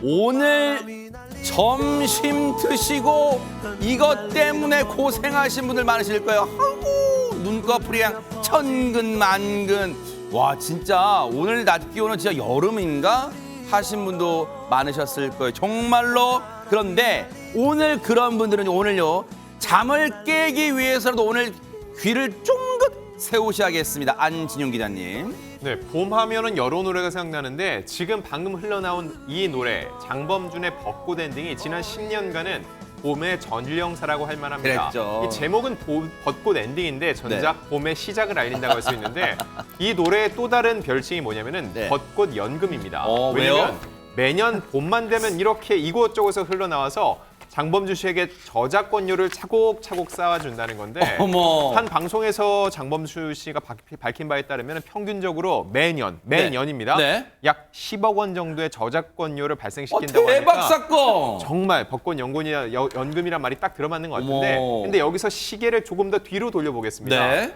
오늘 점심 드시고 이것 때문에 고생하신 분들 많으실 거예요. 아이고, 눈꺼풀이 그냥 천근만근. 와, 진짜 오늘 낮 기온은 진짜 여름인가 하신 분도 많으셨을 거예요. 정말로. 그런데 오늘 그런 분들은 오늘요, 잠을 깨기 위해서라도 오늘 귀를 쫑긋 세우셔야겠습니다. 안진용 기자님. 네, 봄 하면은 여러 노래가 생각나는데 지금 방금 흘러나온 이 노래 장범준의 벚꽃 엔딩이 지난 10년간은 봄의 전령사라고 할 만합니다. 그랬죠. 이 제목은 벚꽃 엔딩인데 전작 봄의 시작을 알린다고 할 수 있는데 이 노래의 또 다른 별칭이 뭐냐면은 네. 벚꽃 연금입니다. 왜요? 왜냐면 매년 봄만 되면 이렇게 이곳저곳에서 흘러나와서 장범준 씨에게 저작권료를 차곡차곡 쌓아준다는 건데 어머. 한 방송에서 장범준 씨가 밝힌 바에 따르면 평균적으로 매년입니다. 네. 약 10억 원 정도의 저작권료를 발생시킨다고 대박 하니까 사건. 정말 벚꽃 연금이란 말이 딱 들어맞는 것 같은데 어머. 근데 여기서 시계를 조금 더 뒤로 돌려보겠습니다. 네.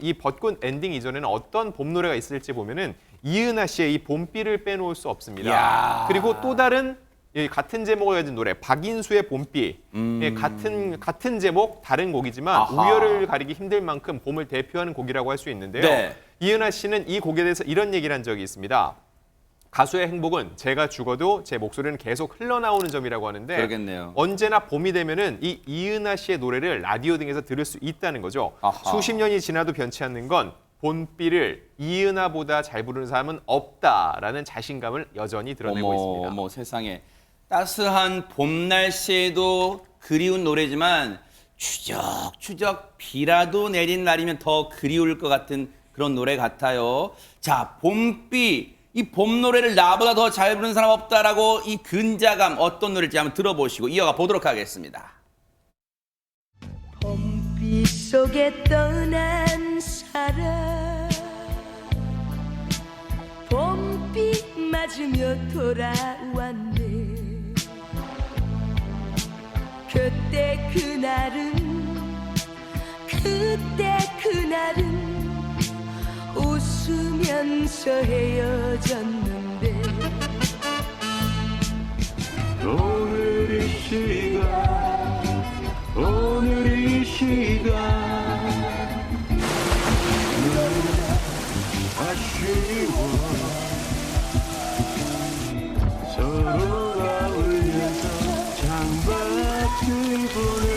이 벚꽃 엔딩 이전에는 어떤 봄 노래가 있을지 보면은 이은하 씨의 이 봄비를 빼놓을 수 없습니다. 이야. 그리고 또 다른 같은 제목을 가진 노래 박인수의 봄비 같은 제목 다른 곡이지만 아하. 우열을 가리기 힘들 만큼 봄을 대표하는 곡이라고 할 수 있는데요. 네. 이은하 씨는 이 곡에 대해서 이런 얘기를 한 적이 있습니다. 가수의 행복은 제가 죽어도 제 목소리는 계속 흘러나오는 점이라고 하는데 그러겠네요. 언제나 봄이 되면은 이 이은하 씨의 노래를 라디오 등에서 들을 수 있다는 거죠. 아하. 수십 년이 지나도 변치 않는 건 봄비를 이은하보다 잘 부르는 사람은 없다라는 자신감을 여전히 드러내고 있습니다. 어머 세상에. 따스한 봄 날씨에도 그리운 노래지만 추적추적 비라도 내린 날이면 더 그리울 것 같은 그런 노래 같아요. 자, 봄비. 이 봄 노래를 나보다 더 잘 부르는 사람 없다라고 이 근자감 어떤 노래일지 한번 들어보시고 이어가 보도록 하겠습니다. 봄비 속에 떠난 사람 봄비 맞으며 돌아왔네. 그때 그날은 웃으면서 헤어졌는데 오늘 이 시간 아쉬워 서로가 울려서 창밖을 보내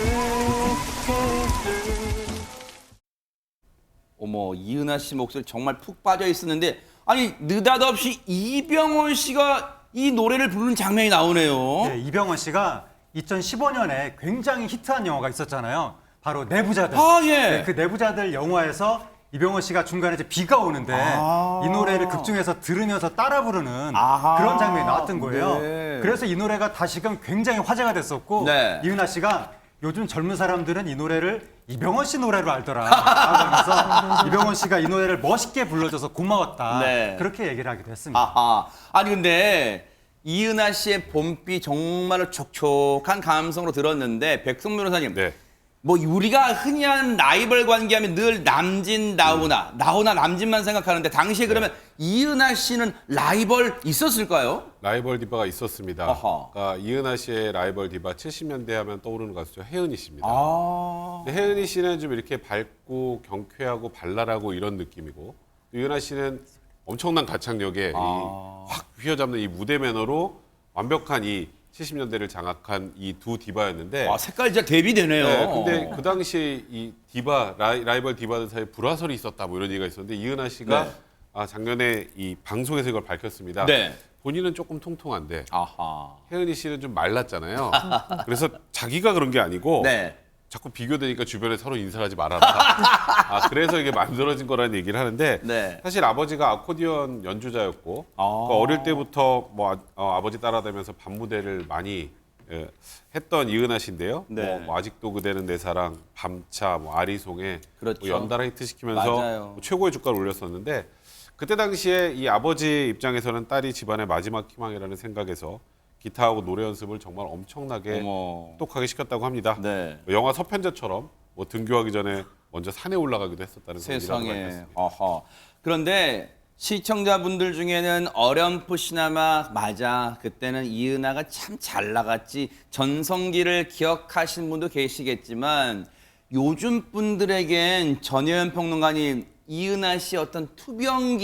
어머, 이은하 씨 목소리 정말 푹 빠져 있었는데 아니 느닷없이 이병헌 씨가 이 노래를 부르는 장면이 나오네요. 네, 이병헌 씨가 2015년에 굉장히 히트한 영화가 있었잖아요. 바로 내부자들. 아, 예. 네, 그 내부자들 영화에서 이병헌 씨가 중간에 이제 비가 오는데 이 노래를 극중에서 들으면서 따라 부르는 아하. 그런 장면이 나왔던 거예요. 네. 그래서 이 노래가 다시금 굉장히 화제가 됐었고 네. 이은하 씨가 요즘 젊은 사람들은 이 노래를 이병헌 씨 노래로 알더라 하면서 이병헌 씨가 이 노래를 멋있게 불러줘서 고마웠다. 네. 그렇게 얘기를 하기도 했습니다. 아하. 아니 근데 이은하 씨의 봄비 정말로 촉촉한 감성으로 들었는데 백승 변호사님, 네. 뭐 우리가 흔히 하는 라이벌 관계하면 늘 남진 나훈아, 나훈아 남진만 생각하는데 당시에 그러면 이은하 씨는 라이벌 있었을까요? 라이벌 디바가 있었습니다. 아하. 그러니까 이은하 씨의 라이벌 디바 70년대 하면 떠오르는 가수죠. 혜은이 씨입니다. 아. 근데 혜은이 씨는 좀 이렇게 밝고 경쾌하고 발랄하고 이런 느낌이고 이은하 씨는 엄청난 가창력에 확 휘어잡는 이 무대 매너로 완벽한 이 70년대를 장악한 이 두 디바였는데 와, 색깔 진짜 대비되네요. 네, 근데 그 당시에 이 디바 라이벌 디바들 사이에 불화설이 있었다 뭐 이런 얘기가 있었는데 이은하 씨가 네. 작년에 이 방송에서 이걸 밝혔습니다. 네. 본인은 조금 통통한데 아하. 혜은이 씨는 좀 말랐잖아요. 그래서 자기가 그런 게 아니고 네. 자꾸 비교되니까 주변에 서로 인사를 하지 말아라. 그래서 이게 만들어진 거라는 얘기를 하는데 네. 사실 아버지가 아코디언 연주자였고 그러니까 어릴 때부터 뭐 아버지 따라다니면서 밤무대를 많이 했던 이은하 씨인데요. 네. 뭐 아직도 그대는 내 사랑, 밤차, 뭐 아리송에 그렇죠. 뭐 연달아 히트시키면서 맞아요. 뭐 최고의 주가를 올렸었는데 그때 당시에 이 아버지 입장에서는 딸이 집안의 마지막 희망이라는 생각에서 기타하고 노래 연습을 정말 엄청나게 어머. 똑하게 시켰다고 합니다. 네. 영화 서편제처럼 뭐 등교하기 전에 먼저 산에 올라가기도 했었다는 그런 일화도 세상에. 밝혔습니다. 아하. 그런데 시청자분들 중에는 어렴풋이나마 맞아 그때는 이은하가 참 잘 나갔지 전성기를 기억하시는 분도 계시겠지만 요즘 분들에겐 전혜연 평론가님 이은하 씨의 어떤 투병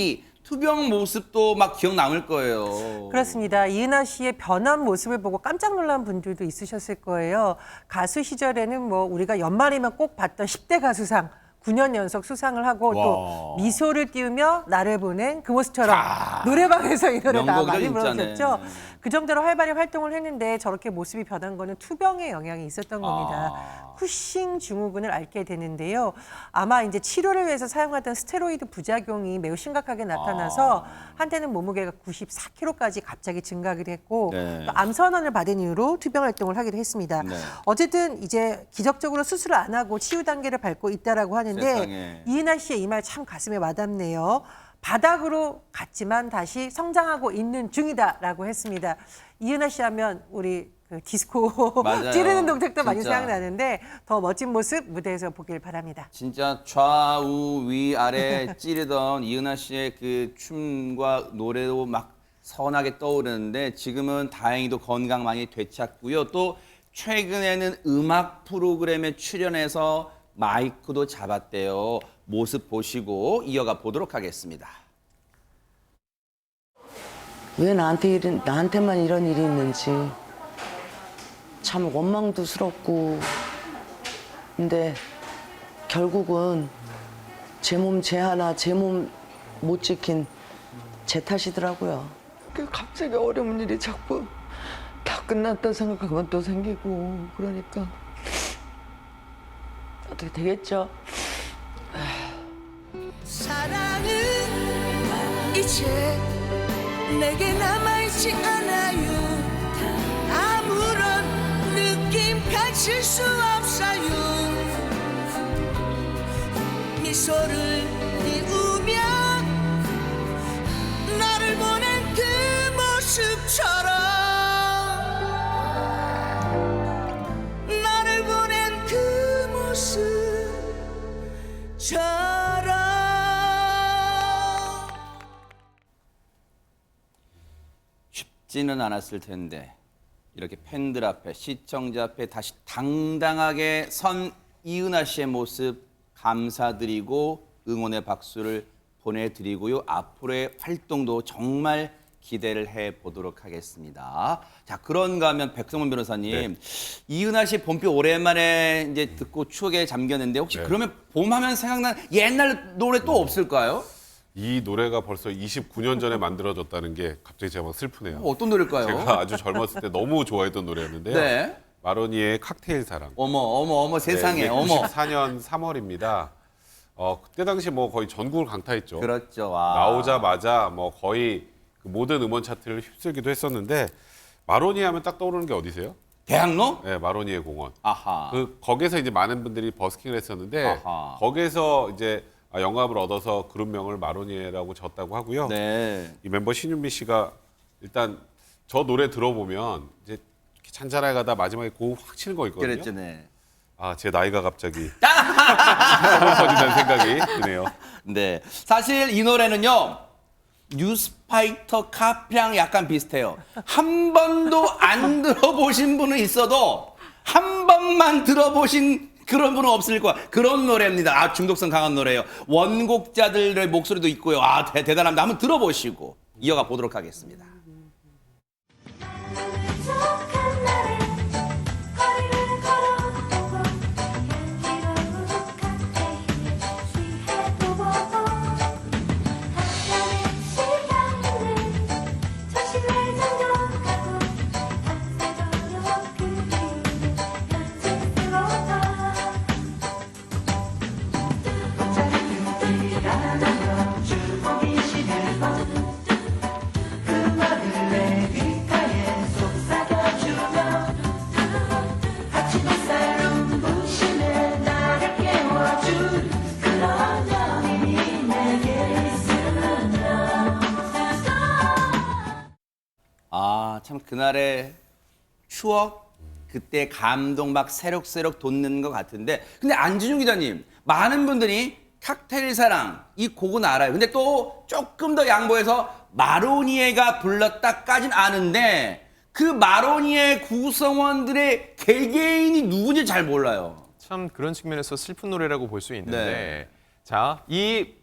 모습도 막 기억 남을 거예요. 그렇습니다. 이은하 씨의 변한 모습을 보고 깜짝 놀란 분들도 있으셨을 거예요. 가수 시절에는 뭐 우리가 연말이면 꼭 봤던 10대 가수상 9년 연속 수상을 하고 와. 또 미소를 띄우며 나를 보낸 그 모습처럼 노래방에서 이 노래 다 명곡이죠, 많이 진짜네. 불러주셨죠. 그 정도로 활발히 활동을 했는데 저렇게 모습이 변한 거는 투병의 영향이 있었던 겁니다. 쿠싱 증후군을 앓게 되는데요. 아마 이제 치료를 위해서 사용하던 스테로이드 부작용이 매우 심각하게 나타나서 한때는 몸무게가 94kg까지 갑자기 증가하기도 했고 네. 또 암 선언을 받은 이후로 투병 활동을 하기도 했습니다. 네. 어쨌든 이제 기적적으로 수술을 안 하고 치유 단계를 밟고 있다라고 하는데 세상에. 이은하 씨의 이 말 참 가슴에 와닿네요. 바닥으로 갔지만 다시 성장하고 있는 중이다라고 했습니다. 이은하 씨 하면 우리 그 디스코 맞아요. 찌르는 동작도 많이 진짜. 생각나는데 더 멋진 모습 무대에서 보길 바랍니다. 진짜 좌우 위아래 찌르던 이은하 씨의 그 춤과 노래도 막 선하게 떠오르는데 지금은 다행히도 건강 많이 되찾고요. 또 최근에는 음악 프로그램에 출연해서 마이크도 잡았대요. 모습 보시고 이어가 보도록 하겠습니다. 왜 나한테만 이런 일이 있는지 참 원망도스럽고 근데 결국은 제 몸 못 지킨 제 탓이더라고요. 갑자기 어려운 일이 자꾸 다 끝났다 생각하면 또 생기고 그러니까 어떻게 되겠죠? 사랑은 이제 내게 남아있지 않아요. 아무런 느낌 가질 수 없어요. 미소를 띄우며 나를 보낸 그 모습처럼 나를 보낸 그 모습처럼 쉽지는 않았을 텐데 이렇게 팬들 앞에 시청자 앞에 다시 당당하게 선 이은하 씨의 모습 감사드리고 응원의 박수를 보내드리고요. 앞으로의 활동도 정말 기대를 해보도록 하겠습니다. 자, 그런가 하면 백성문 변호사님, 이은하 씨 봄비 오랜만에 이제 듣고 추억에 잠겼는데 혹시 그러면 봄하면 생각나는 옛날 노래 또 없을까요? 이 노래가 벌써 29년 전에 만들어졌다는 게 갑자기 제가 막 슬프네요. 어떤 노래일까요? 제가 아주 젊었을 때 너무 좋아했던 노래였는데요. 네. 마로니의 칵테일 사랑. 어머 세상에 네, 어머. 94년 3월입니다. 그때 당시 뭐 거의 전국을 강타했죠. 그렇죠. 와. 나오자마자 뭐 거의 그 모든 음원 차트를 휩쓸기도 했었는데 마로니 하면 딱 떠오르는 게 어디세요? 대학로? 네, 마로니의 공원. 아하. 거기서 이제 많은 분들이 버스킹을 했었는데 아하. 거기서 이제 영감을 얻어서 그룹명을 마로니에라고 졌다고 하고요. 네. 이 멤버 신윤미 씨가 일단 저 노래 들어보면 이제 이렇게 잔잔하게 가다 마지막에 고음 확 치는 거 있거든요. 그랬죠, 네. 아, 제 나이가 갑자기 서른서진다는 생각이 드네요. 네. 사실 이 노래는요. 뉴스파이터 카피랑 약간 비슷해요. 한 번도 안 들어보신 분은 있어도 한 번만 들어보신 그런 분은 없을 거야. 그런 노래입니다. 아, 중독성 강한 노래예요. 원곡자들의 목소리도 있고요. 아, 대단합니다. 한번 들어보시고 이어가 보도록 하겠습니다. 촉촉한 날에 거리를 걸어보고 향기로운 칵테일에 취해보고 한편의 시간을 조심히 잠겨가고 밤새도록 그 기분을 연습스러워 아, 참 그날의 추억, 그때 감동 막 새록새록 돋는 것 같은데 근데 안진용 기자님, 많은 분들이 칵테일 사랑 이 곡은 알아요. 근데 또 조금 더 양보해서 마로니에가 불렀다까진 아는데 그 마로니에 구성원들의 개개인이 누군지 잘 몰라요. 참 그런 측면에서 슬픈 노래라고 볼 수 있는데 네. 자, 이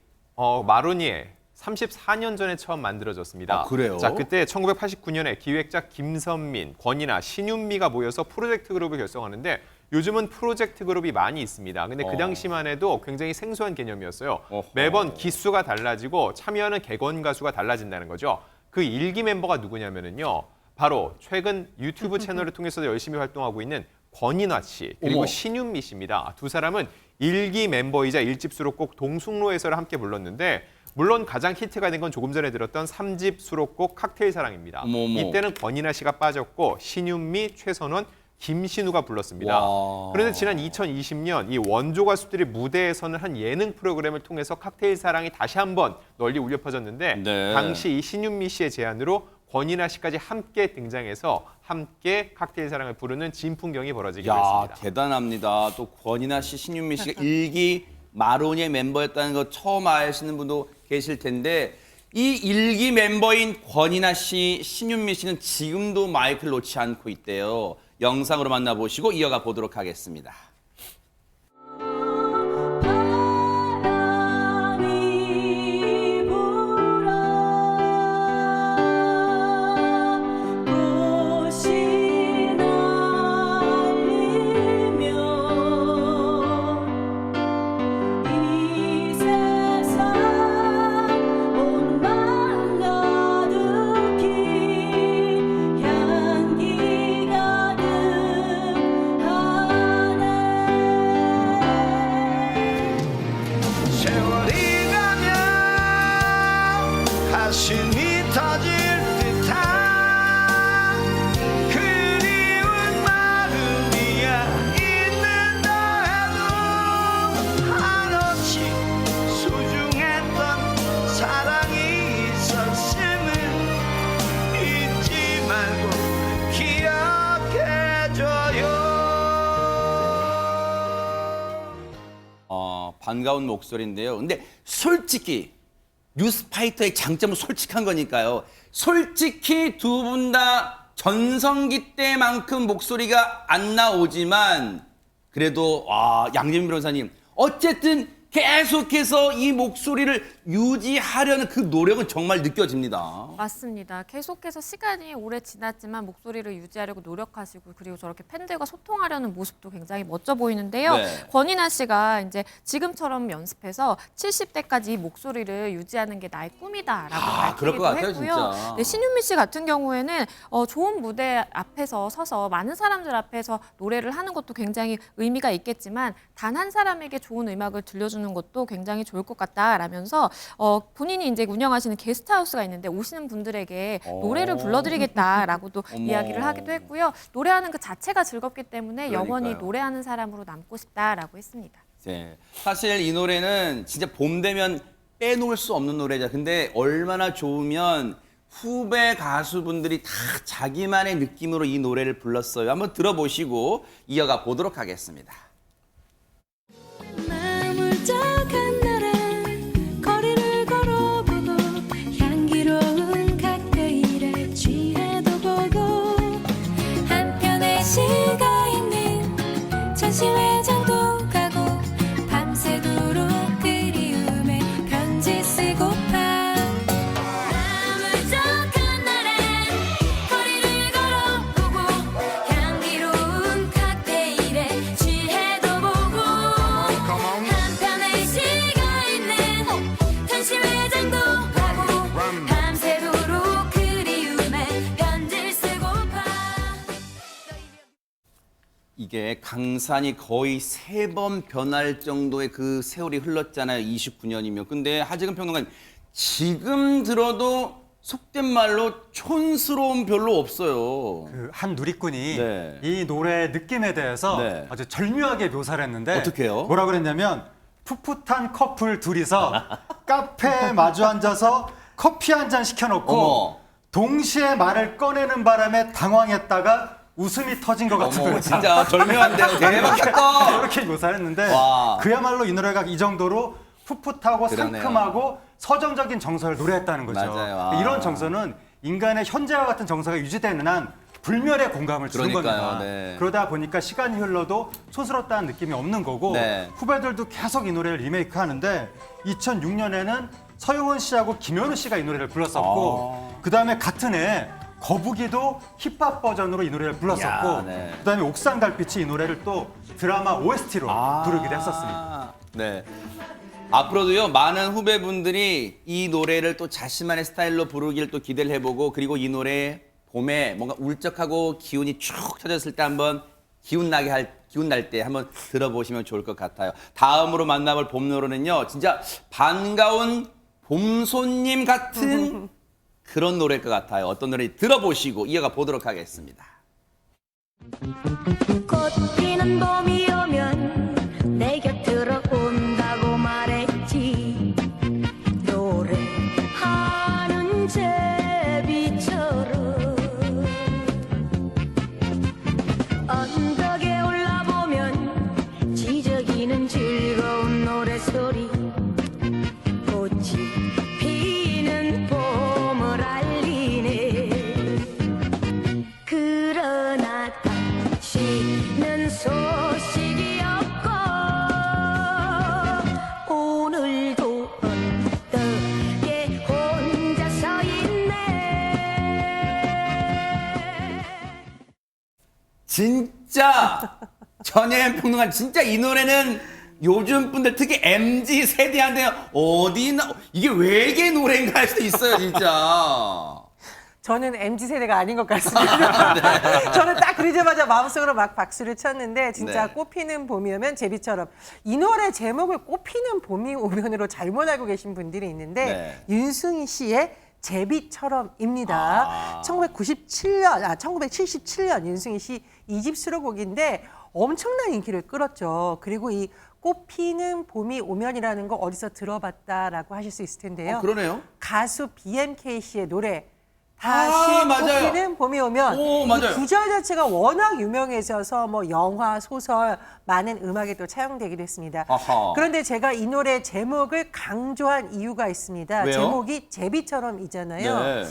마로니에 34년 전에 처음 만들어졌습니다. 아, 그래요? 자, 그때 1989년에 기획자 김선민, 권이나 신윤미가 모여서 프로젝트 그룹을 결성하는데 요즘은 프로젝트 그룹이 많이 있습니다. 근데 그 당시만 해도 굉장히 생소한 개념이었어요. 매번 기수가 달라지고 참여하는 객원 가수가 달라진다는 거죠. 그 일기 멤버가 누구냐면요. 바로 최근 유튜브 채널을 통해서 열심히 활동하고 있는 권인화 씨 그리고 어머. 신윤미 씨입니다. 두 사람은 일기 멤버이자 1집 수록곡 동숭로에서를 함께 불렀는데 물론 가장 히트가 된 건 조금 전에 들었던 3집 수록곡 칵테일 사랑입니다. 어머머. 이때는 권인하 씨가 빠졌고 신윤미, 최선원, 김신우가 불렀습니다. 와. 그런데 지난 2020년 이 원조 가수들이 무대에서는 한 예능 프로그램을 통해서 칵테일 사랑이 다시 한번 널리 울려 퍼졌는데 네. 당시 이 신윤미 씨의 제안으로 권인하 씨까지 함께 등장해서 함께 칵테일 사랑을 부르는 진풍경이 벌어지기도 야, 했습니다. 대단합니다. 또 권인하 씨, 신윤미 씨가 일기 마로니에 멤버였다는 거 처음 아시는 분도 계실 텐데 이 일기 멤버인 권인하 씨, 신윤미 씨는 지금도 마이크를 놓지 않고 있대요. 영상으로 만나보시고 이어가 보도록 하겠습니다. 바람이 불어 꽃이 날리며 이 세상 온 마음 가득히 향기 가득하네 세월이 가면 가슴이 터질 듯한 그리운 마음이야 있는다 해도 한없이 소중했던 사랑이 있었음을 잊지 말고 기억해줘요. 반가운 목소리인데요. 근데 솔직히 뉴스파이터의 장점은 솔직한 거니까요. 솔직히 두 분 다 전성기 때만큼 목소리가 안 나오지만 그래도 양재민 변호사님 어쨌든 계속해서 이 목소리를 유지하려는 그 노력은 정말 느껴집니다. 맞습니다. 계속해서 시간이 오래 지났지만 목소리를 유지하려고 노력하시고 그리고 저렇게 팬들과 소통하려는 모습도 굉장히 멋져 보이는데요. 네. 권인하 씨가 이제 지금처럼 연습해서 70대까지 이 목소리를 유지하는 게 나의 꿈이다라고 그럴 것 같아요, 밝히기도 했고요. 진짜. 네, 신윤미 씨 같은 경우에는 좋은 무대 앞에서 서서 많은 사람들 앞에서 노래를 하는 것도 굉장히 의미가 있겠지만 단 한 사람에게 좋은 음악을 들려주는 것도 굉장히 좋을 것 같다라면서 본인이 이제 운영하시는 게스트하우스가 있는데 오시는 분들에게 노래를 불러드리겠다라고도 어머. 이야기를 하기도 했고요. 노래하는 그 자체가 즐겁기 때문에 영원히 그러니까요. 노래하는 사람으로 남고 싶다라고 했습니다. 네. 사실 이 노래는 진짜 봄 되면 빼놓을 수 없는 노래죠. 근데 얼마나 좋으면 후배 가수분들이 다 자기만의 느낌으로 이 노래를 불렀어요. 한번 들어보시고 이어가 보도록 하겠습니다. 울적한 날에 거리를 걸어보고 향기로운 칵테일에 취해도 보고 한편의 시가 있는 전시회장도 가고 밤새도록 그리움에 편지 쓰고파 울적한 날에 거리를 걸어보고 향기로운 칵테일에 취해도 보고 한편의 시가 있는 전시회장도 가고 밤새도록 그리움에 편지를 쓰고파 이게 강산이 거의 3번 변할 정도의 그 세월이 흘렀잖아요. 29년이면. 근데 하재근 평론가님, 지금 들어도 속된 말로 촌스러움 별로 없어요. 그 한 누리꾼이 네. 이 노래 느낌에 대해서 네. 아주 절묘하게 묘사를 했는데 어떡해요? 뭐라 그랬냐면 풋풋한 커플 둘이서 카페에 마주 앉아서 커피 한 잔 시켜놓고 어머. 동시에 말을 꺼내는 바람에 당황했다가 웃음이 터진 것 같은 어머, 노래. 진짜 절묘한데요. 대박이다. 이렇게 묘사를 했는데 와. 그야말로 이 노래가 이 정도로 풋풋하고 그러네요. 상큼하고 서정적인 정서를 노래했다는 거죠. 맞아요. 아. 이런 정서는 인간의 현재와 같은 정서가 유지되는 한 불멸의 공감을 주는 그러니까요. 겁니다. 네. 그러다 보니까 시간이 흘러도 촌스럽다는 느낌이 없는 거고 네. 후배들도 계속 이 노래를 리메이크하는데 2006년에는 서영은 씨하고 김현우 씨가 이 노래를 불렀었고 그다음에 같은 해 거북이도 힙합 버전으로 이 노래를 불렀었고 야, 네. 그다음에 옥상 달빛이 이 노래를 또 드라마 OST로 부르기도 했었습니다. 네. 앞으로도요 많은 후배분들이 이 노래를 또 자신만의 스타일로 부르기를 또 기대를 해보고 그리고 이 노래 봄에 뭔가 울적하고 기운이 쭉 터졌을 때 한번 기운 날 때 한번 들어보시면 좋을 것 같아요. 다음으로 만나볼 봄 노래는요 진짜 반가운 봄손님 같은 그런 노래일 것 같아요. 어떤 노래인지 들어보시고 이어가 보도록 하겠습니다. 꽃 피는 봄이 오면 내 곁으로 온다고 말했지 노래하는 제비처럼 언덕에 올라보면 지저귀는 즐거운 노래소리 꽃이 피는 봄을 알리네 그러나 다시는 소식이 없고 오늘도 언덕에 혼자 서 있네 진짜 전예현 평론가 진짜 이 노래는 요즘 분들 특히 MZ 세대한테 어디나 이게 외계 노래인가 할 수도 있어요 진짜. 저는 MZ세대가 아닌 것 같습니다. 저는 딱 그러자마자 마음속으로 막 박수를 쳤는데 진짜 네. 꽃피는 봄이 오면 제비처럼 이 노래 제목을 꽃피는 봄이 오면으로 잘못 알고 계신 분들이 있는데 윤승희 씨의 제비처럼입니다. 1977년 윤승희 씨 2집 수록곡인데 엄청난 인기를 끌었죠. 그리고 이 꽃피는 봄이 오면이라는 거 어디서 들어봤다라고 하실 수 있을 텐데요. 그러네요. 가수 BMK 씨의 노래 다시 맞아요. 꽃피는 봄이 오면 오, 이 맞아요. 구절 자체가 워낙 유명해져서 뭐 영화, 소설 많은 음악에 또 차용되기도 했습니다. 아하. 그런데 제가 이 노래 제목을 강조한 이유가 있습니다. 왜요? 제목이 제비처럼이잖아요. 네.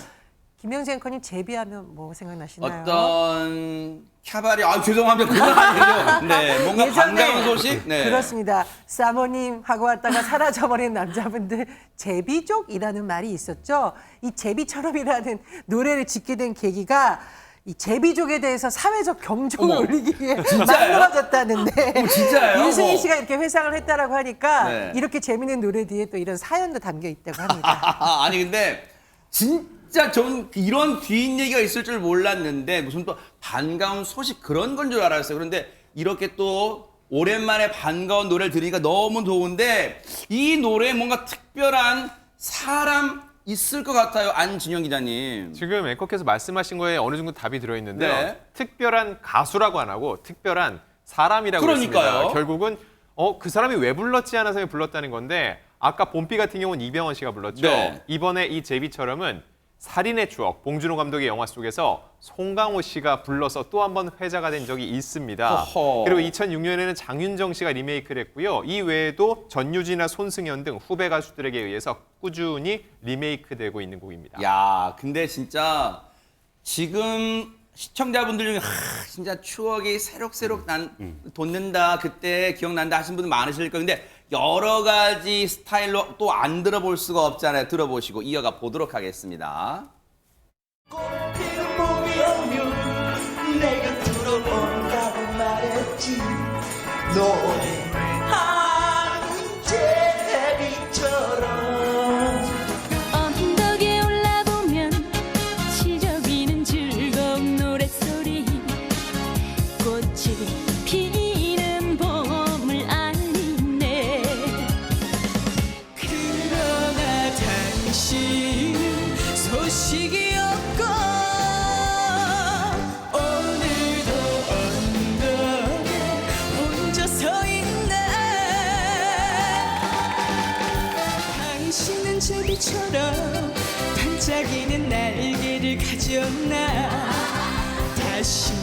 김영재 앵커님 제비하면 뭐 생각나시나요? 어떤 캬바레 죄송합니다 그건 아니에요. 네 뭔가 예전에 반가운 소식. 네. 그렇습니다. 사모님 하고 왔다가 사라져버린 남자분들 제비족이라는 말이 있었죠. 이 제비처럼이라는 노래를 짓게 된 계기가 이 제비족에 대해서 사회적 경종을 어머, 울리기 위해 진짜예요? 만들어졌다는데 진짜예요? 윤승희 어머. 씨가 이렇게 회상을 했다라고 하니까 네. 이렇게 재밌는 노래 뒤에 또 이런 사연도 담겨 있다고 합니다. 아니 근데 진짜 전 이런 뒷얘기가 있을 줄 몰랐는데 무슨 또 반가운 소식 그런 건 줄 알았어요. 그런데 이렇게 또 오랜만에 반가운 노래를 들으니까 너무 좋은데 이 노래에 뭔가 특별한 사람 있을 것 같아요. 안진영 기자님. 지금 앵커께서 말씀하신 거에 어느 정도 답이 들어있는데요. 네. 특별한 가수라고 안 하고 특별한 사람이라고 그러니까요. 했습니다. 결국은 그 사람이 왜 불렀지 않아서 불렀다는 건데 아까 봄비 같은 경우는 이병헌 씨가 불렀죠. 네. 이번에 이 제비처럼은 살인의 추억, 봉준호 감독의 영화 속에서 송강호 씨가 불러서 또 한 번 회자가 된 적이 있습니다. 어허. 그리고 2006년에는 장윤정 씨가 리메이크를 했고요. 이 외에도 전유진이나 손승연 등 후배 가수들에게 의해서 꾸준히 리메이크되고 있는 곡입니다. 야, 근데 진짜 지금 시청자분들 중에 진짜 추억이 새록새록 돋는다, 그때 기억난다 하신 분들 많으실 거예요. 근데 여러 가지 스타일로 또 안 들어볼 수가 없잖아요. 들어보시고 이어가 보도록 하겠습니다. 꽃피는 봄이 오면 내가 들어온다고 말했지 노래하는 제비처럼 언덕에 올라보면 지저귀는 즐거운 노랫소리 꽃이 피는 봄을 알리네 그러나 당신은 소식이 없고 오늘도 언덕에 혼자 서 있네 당신은 제비처럼 반짝이는 날개를 가졌나 다시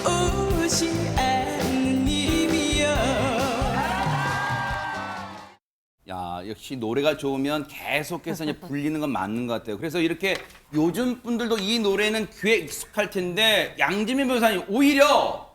오지 않는 님이여 야, 역시 노래가 좋으면 계속해서 이제 불리는 건 맞는 것 같아요. 그래서 이렇게 요즘 분들도 이 노래는 귀에 익숙할 텐데 양지민 변호사님 오히려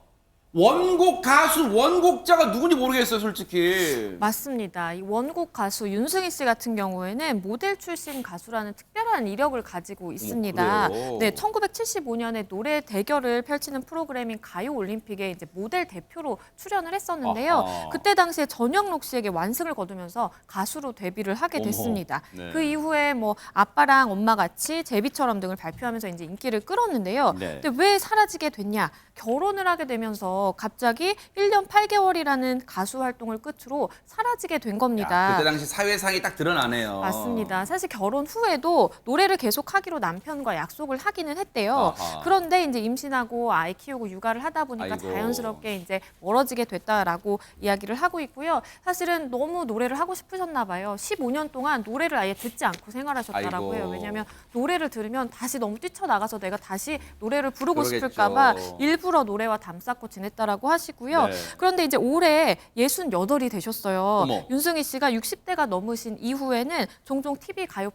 원곡 가수, 원곡자가 누군지 모르겠어요, 솔직히. 맞습니다. 이 원곡 가수 윤승희 씨 같은 경우에는 모델 출신 가수라는 특별한 이력을 가지고 있습니다. 그래요? 네, 1975년에 노래 대결을 펼치는 프로그램인 가요 올림픽에 이제 모델 대표로 출연을 했었는데요. 아하. 그때 당시에 전영록 씨에게 완승을 거두면서 가수로 데뷔를 하게 어머. 됐습니다. 네. 그 이후에 뭐 아빠랑 엄마 같이 제비처럼 등을 발표하면서 이제 인기를 끌었는데요. 네. 근데 왜 사라지게 됐냐? 결혼을 하게 되면서 갑자기 1년 8개월이라는 가수 활동을 끝으로 사라지게 된 겁니다. 야, 그때 당시 사회상이 딱 드러나네요. 맞습니다. 사실 결혼 후에도 노래를 계속하기로 남편과 약속을 하기는 했대요. 아하. 그런데 이제 임신하고 아이 키우고 육아를 하다 보니까 아이고. 자연스럽게 이제 멀어지게 됐다라고 이야기를 하고 있고요. 사실은 너무 노래를 하고 싶으셨나 봐요. 15년 동안 노래를 아예 듣지 않고 생활하셨더라고요. 아이고. 왜냐하면 노래를 들으면 다시 너무 뛰쳐나가서 내가 다시 노래를 부르고 그러겠죠. 싶을까 봐 일부러 노래와 담쌓고 지냈다라고 하시고요. 네. 그런데 이제 올해 68이 되셨어요. 어머. 윤승희 씨가 60대가 넘으신 이후에는 종종 TV 가요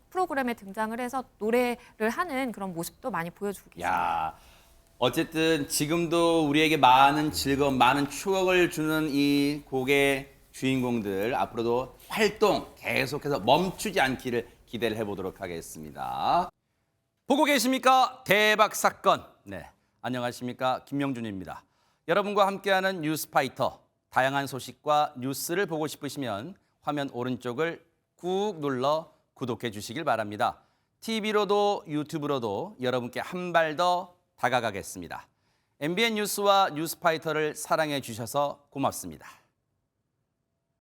프로그램에 등장을 해서 노래를 하는 그런 모습도 많이 보여주고 계십니다. 야, 어쨌든 지금도 우리에게 많은 즐거움, 많은 추억을 주는 이 곡의 주인공들 앞으로도 활동 계속해서 멈추지 않기를 기대를 해보도록 하겠습니다. 보고 계십니까? 대박 사건. 네, 안녕하십니까? 김명준입니다. 여러분과 함께하는 뉴스파이터. 다양한 소식과 뉴스를 보고 싶으시면 화면 오른쪽을 꾹 눌러 구독해 주시길 바랍니다. TV로도 유튜브로도 여러분께 한 발 더 다가가겠습니다. MBN 뉴스와 뉴스파이터를 사랑해 주셔서 고맙습니다.